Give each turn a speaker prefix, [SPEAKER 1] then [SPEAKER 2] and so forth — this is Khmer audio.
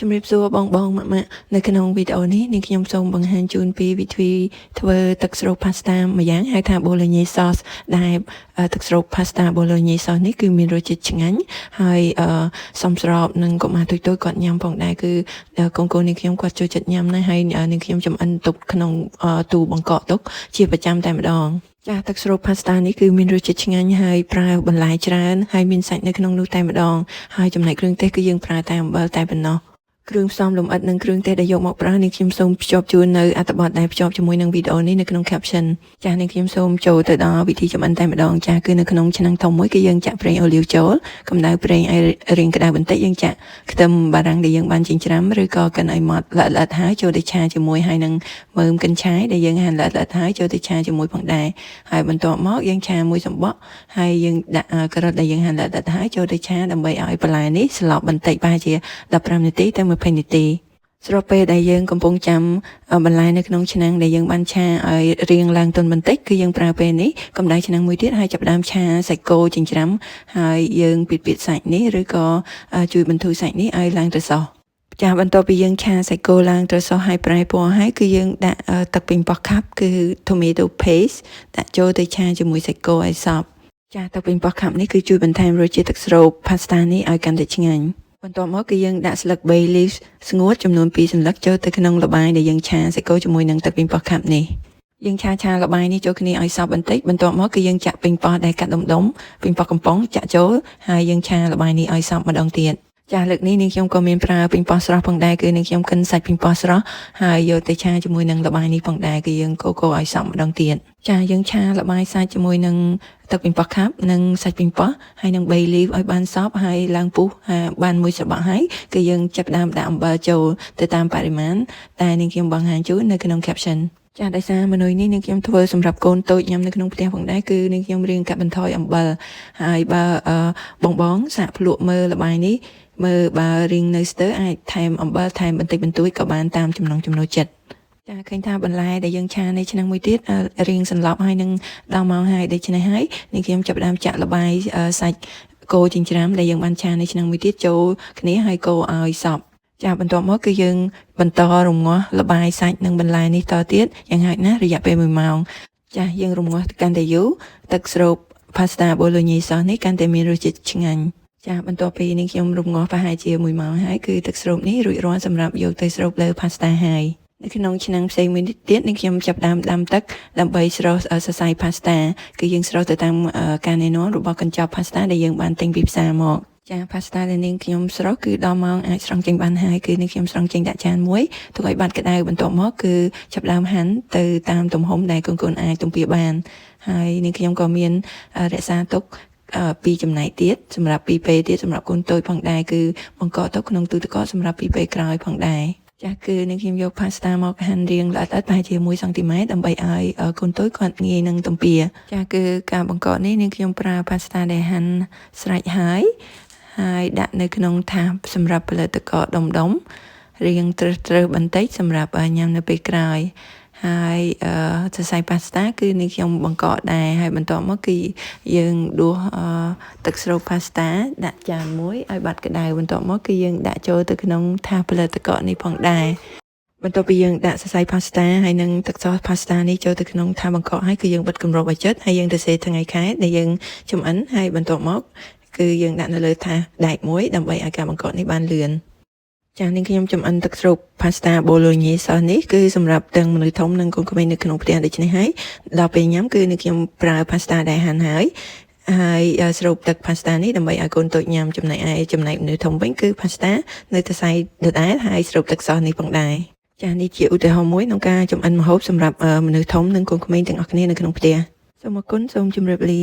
[SPEAKER 1] ជំរាបសួរបងម៉ាក់នៅក្នុងវីដេអូនេះនាងខ្ញុំសូមបង្ហាញជូនពីវិធីធ្វើទឹកស្រូប pasta មួយយ៉ាងហៅថា bolognese sauce ដែលទឹកស្រូប pasta bolognese sauce នេះគឺមានរសជាតិឆ្ងាញ់ហើយសមស្របនឹងកុមារតូចៗគាត់ញ៉ាំផងដែរគឺកូននាងខ្ញុំគាត់ចូលចិត្តញ៉ាំណាស់ហើយនាងខ្ញុំចំអិនទុកក្នុងទូបង្កក់ទុកជាប្រចាំតែម្ដងចាទឹកស្រូប pasta នេះគឺមានរសជាតិឆ្ងាញ់ហើយប្រើបន្លែច្រើនហើយមានសាច់នៅក្នុងនោះតែម្ដងហើយចំណែកគ្រឿងទេសគឺយើងប្រើតែអំបិលតែប៉ុណ្ណោះគ្រឿងផ្សំលម្អិតនិងគ្រឿងទេសដែលយកមកប្រើនេះខ្ញុំសូមភ្ជាប់ជូននៅអត្ថបទដែលភ្ជាប់ជាមួយនឹងវីដេអូនេះនៅក្នុង caption ចានេះខ្ញុំសូមចូលទៅដល់វិធីចម្អិនតែម្ដងចាគឺនៅក្នុងឆ្នាំងធំមួយគឺយើងចាក់ប្រេងអូលីវចូលកម្ដៅប្រេងឲ្យរៀងក្ដៅបន្តិចយើងចាក់ខ្ទឹមបារាំងដែលយើងបានចិញ្ច្រាំឬក៏កិនឲ្យម៉ត់ល្អិតៗហើយចូលទៅឆាជាមួយហើយនឹងមើមកិនឆាយដែលយើងហាន់ល្អិតៗហើយចូលទៅឆាជាមួយផងដែរហើយបន្ទាប់មកយើងឆាមួយសំបកហើយយើងដាក់ការ៉ុតដែលយើងហាន់ល្អិតៗហើយចូលទៅឆាដើម្បីឲ្យបន្លែនេះស្លាប់បន្តិចប្រហែលជា15នាទីទៅ20នាទីស្របពេលដែលយើងកំពុងចាំបន្លែនៅក្នុងឆ្នាំងដែលយើងបានឆាឲ្យរាងឡើងទន់បន្តិចគឺយើងប្រើពេលនេះកម្ដៅឆ្នាំងមួយទៀតហើយចាប់ផ្ដើមឆាសាច់គោចិញ្ច្រាំហើយយើងពីតសាច់នេះឬក៏ជួយបន្ធូរសាច់នេះឲ្យឡើងត្រសោះចាបន្ទាប់ពីយើងឆាសាច់គោឡើងត្រសោះហើយប្រែពណ៌ហើយគឺយើងដាក់ទឹកប៉េងប៉ោះខាប់គឺ tomato paste ដាក់ចូលទៅឆាជាមួយសាច់គោឲ្យសព្វចាទឹកប៉េងប៉ោះខាប់នេះគឺជួយបន្ថែមរសជាតិទឹកស្រូប pasta នេះឲ្យកាន់តែឆ្ងាញ់បន្ទាប់មកគឺយើងដាក់ស្លឹក bay leaf ស្ងួតចំនួន2សន្លឹកចូលទៅក្នុងល្បាយដែលយើងឆាសាច់គោជាមួយនឹងទឹកប៉េងប៉ោះខាប់នេះយើងឆាល្បាយនេះចូលគ្នាឲ្យសព្វបន្តិចបន្ទាប់មកគឺយើងចាក់ប៉េងប៉ោះដែលកាត់ដុំប៉េងប៉ោះកំប៉ុងចាក់ចូលហើយយើងឆាល្បាយនេះឲ្យសព្វម្ដងទៀតចាលើកនេះនាងខ្ញុំក៏មានប្រើប៉េងប៉ោះស្រស់ផងដែរគឺនាងខ្ញុំកិនសាច់ប៉េងប៉ោះស្រស់ហើយយកទៅឆាជាមួយនឹងល្បាយនេះផងដែរគឺយើងកូរឲ្យសព្វម្ដងទៀតចាយើងឆាល្បាយសាច់ជាមួយនឹងទឹកប៉េងប៉ោះខាប់និងសាច់ប៉េងប៉ោះហើយនឹង bay leaf ឲ្យបានសព្វហើយឡើងពុះបានមួយសបកហើយគឺយើងចាប់ផ្ដើមដាក់អំបិលចូលទៅតាមបរិមាណតែនាងខ្ញុំបង្ហាញជូននៅក្នុង caption ចាដោយសារមនុស្សនេះនាងខ្ញុំធ្វើសម្រាប់កូនតូចញ៉ាំនៅក្នុងផ្ទះផងដែរគឺនាងខ្ញុំរៀងកាត់បន្ថយអំបិលហើយបើបងសាកភ្លក់មើលល្បាយនេះមើលបើរៀងនៅស្ទើរអាចថែមអំបិលថែមបន្តិចបន្តួចក៏បានតាមចំណង់ចំណូលចិត្តចាឃើញថាបន្លែដែលយើងឆានៅឆ្នាំងមួយទៀតរៀងសន្លប់ហើយនឹងដល់ម៉ោងហើយដូច្នេះហើយនាងខ្ញុំចាប់ផ្ដើមចាក់ល្បាយសាច់គោចិញ្ច្រាំដែលយើងបានឆានៅឆ្នាំងមួយទៀតចូលគ្នាហើយកូរឲ្យសព្វចាបន្ទាប់មកគឺយើងបន្តរំងាស់ល្បាយសាច់និងបន្លែនេះតទៀតយ៉ាងហោចណាស់រយៈពេល1ម៉ោងចាយើងរំងាស់កាន់តែយូរទឹកស្រូប pasta bolognese sauce នេះកាន់តែមានរសជាតិឆ្ងាញ់ចាបន្ទាប់ពីនេះខ្ញុំរំងាស់ប្រហែលជា1ម៉ោងហើយគឺទឹកស្រូបនេះរួចរាល់សម្រាប់យកទៅស្រូបលើ pasta ហើយនៅក្នុងឆ្នាំងផ្សេងមួយទៀតនេះខ្ញុំចាប់ផ្ដើមដាំទឹកដើម្បីស្រុះសរសៃ pasta គឺយើងស្រុះទៅតាមការណែនាំរបស់កញ្ចប់ pasta ដែលយើងបានទិញពីផ្សារមកចា pasta ដែលនាងខ្ញុំស្រុះគឺដល់ម៉ោងអាចស្រង់ចេញបានហើយគឺនាងខ្ញុំស្រង់ចេញដាក់ចានមួយទុកឲ្យបាត់ក្តៅបន្ទាប់មកគឺចាប់ផ្ដើមហាន់ទៅតាមទំហំដែលកូនអាចទំពាបានហើយនាងខ្ញុំក៏មានរក្សាទុកពីចំណែកទៀតសម្រាប់2ពេលទៀតសម្រាប់កូនតូចផងដែរគឺបង្កក់ទុកក្នុងទូទឹកកកសម្រាប់2ពេលក្រោយផងដែរចាគឺនាងខ្ញុំយក pasta មកហាន់រាងល្អិតៗប្រហែលជា1សង់ទីម៉ែត្រដើម្បីឲ្យកូនតូចគាត់ងាយនឹងទំពាចាគឺការបង្កក់នេះនាងខ្ញុំប្រើ pasta ដែលហាន់ស្រេចហើយដាក់នៅក្នុងថាសសម្រាប់ផលិតទឹកកកដុំរាងត្រឹសបន្តិចសម្រាប់ញ៉ាំនៅពេលក្រោយហើយសរសៃ pasta គឺនាងខ្ញុំបង្កក់ដែរហើយបន្ទាប់មកគឺយើងដួសទឹកស្រូប pasta ដាក់ចានមួយឲ្យបាត់ក្តៅបន្ទាប់មកគឺយើងដាក់ចូលទៅក្នុងថាសផលិតទឹកកកនេះផងដែរបន្ទាប់ពីយើងដាក់សរសៃ pasta ហើយនិងទឹកសស pasta នេះចូលទៅក្នុងថាសបង្កក់ហើយគឺយើងបិទគម្របឲ្យជិតហើយយើងទៅសេថ្ងៃខែដែលយើងចម្អិនហើយបន្ទាប់មកគឺយើងដាក់នៅលើថាសដែកមួយដើម្បីឲ្យការបង្កក់នេះបានលឿនចានាងខ្ញុំចម្អិនទឹកស្រូប pasta bolognese sauce នេះគឺសម្រាប់ទាំងមនុស្សធំនិងកូនក្មេងនៅក្នុងផ្ទះដូច្នេះហើយដល់ពេលញ៉ាំគឺនាងខ្ញុំប្រើ pasta ដែលហាន់ហើយស្រូបទឹក pasta នេះដើម្បីឲ្យកូនតូចញ៉ាំចំណែកមនុស្សធំវិញគឺ pasta នៅតែសៃដដែលហើយស្រូបទឹកsauceនេះផងដែរចានេះជាឧទាហរណ៍មួយក្នុងការចម្អិនម្ហូបសម្រាប់មនុស្សធំនិងកូនក្មេងទាំងអស់គ្នានៅក្នុងផ្ទះសូមអរគុណសូមជម្រាបលា